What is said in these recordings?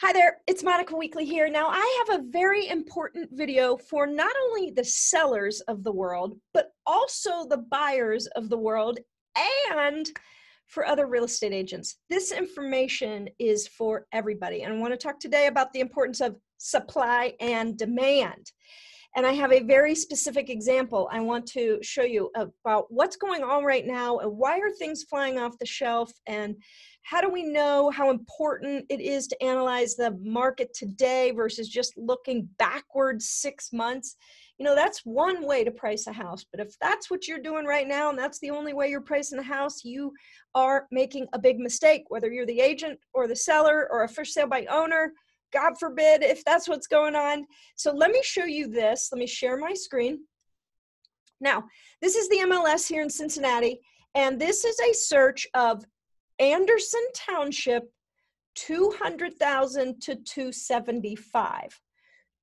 Hi there, it's Monica Weekly here. Now, I have a very important video for not only the sellers of the world, but also the buyers of the world and for other real estate agents. This information is for everybody. And I want to talk today about the importance of supply and demand. And I have a very specific example I want to show you about what's going on right now and why are things flying off the shelf and how do we know how important it is to analyze the market today versus just looking backwards 6 months. You know, that's one way to price a house. But if that's what you're doing right now and that's the only way you're pricing a house, you are making a big mistake, whether you're the agent or the seller or a for sale by owner. God forbid if that's what's going on. So let me show you this. Let me share my screen. Now, this is the MLS here in Cincinnati, and this is a search of Anderson Township 200,000 to 275.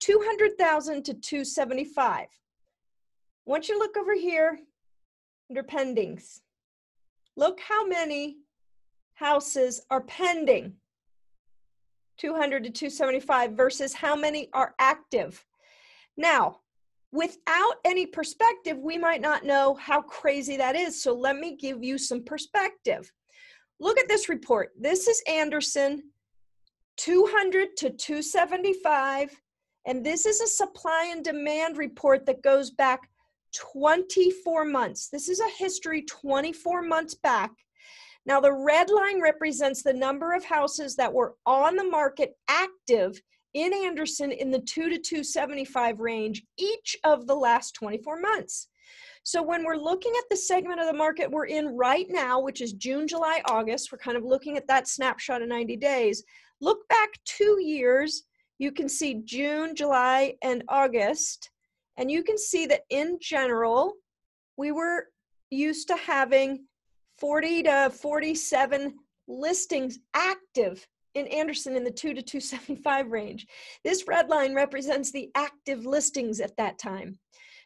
200,000 to 275. Once you look over here under pendings, look how many houses are pending. 200 to 275 versus how many are active. Now, without any perspective, we might not know how crazy that is. So let me give you some perspective. Look at this report. This is Anderson, 200 to 275. And this is a supply and demand report that goes back 24 months. This is a history 24 months back. Now, the red line represents the number of houses that were on the market active in Anderson in the 2 to 275 range each of the last 24 months. So when we're looking at the segment of the market we're in right now, which is June, July, August, we're kind of looking at that snapshot of 90 days. Look back 2 years, you can see June, July, and August. And you can see that in general, we were used to having 40 to 47 listings active in Anderson in the 2 to 275 range. This red line represents the active listings at that time.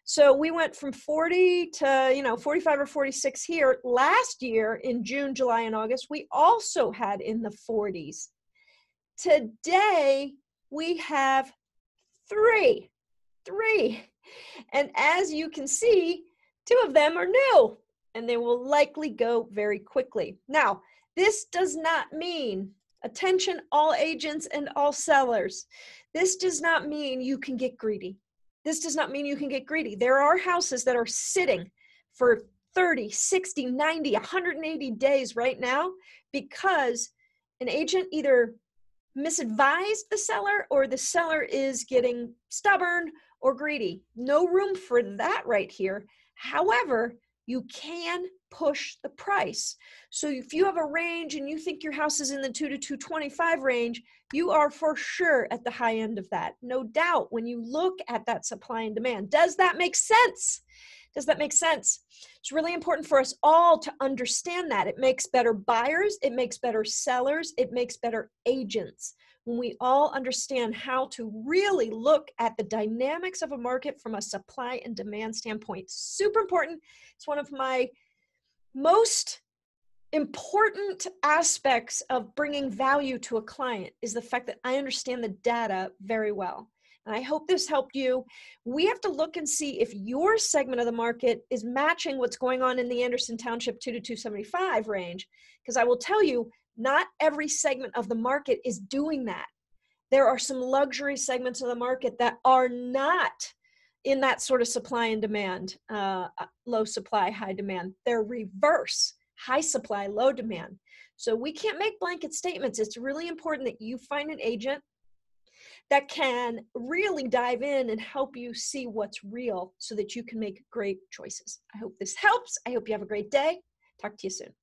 So we went from 40 to 45 or 46 here. Last year in June, July, and August, we also had in the 40s. Today, we have three. And as you can see, 2 of them are new. And they will likely go very quickly. Now, this does not mean, attention all agents and all sellers, this does not mean you can get greedy. This does not mean you can get greedy. There are houses that are sitting for 30, 60, 90, 180 days right now because an agent either misadvised the seller or the seller is getting stubborn or greedy. No room for that right here. However, you can push the price. So if you have a range and you think your house is in the 2 to 225 range, you are for sure at the high end of that. No doubt when you look at that supply and demand. Does that make sense? Does that make sense? It's really important for us all to understand that. It makes better buyers, it makes better sellers, it makes better agents. When we all understand how to really look at the dynamics of a market from a supply and demand standpoint. Super important. It's one of my most important aspects of bringing value to a client is the fact that I understand the data very well. And I hope this helped you. We have to look and see if your segment of the market is matching what's going on in the Anderson Township 2 to 275 range. Because I will tell you, not every segment of the market is doing that. There are some luxury segments of the market that are not in that sort of supply and demand, low supply, high demand. They're reverse, high supply, low demand. So we can't make blanket statements. It's really important that you find an agent that can really dive in and help you see what's real so that you can make great choices. I hope this helps. I hope you have a great day. Talk to you soon.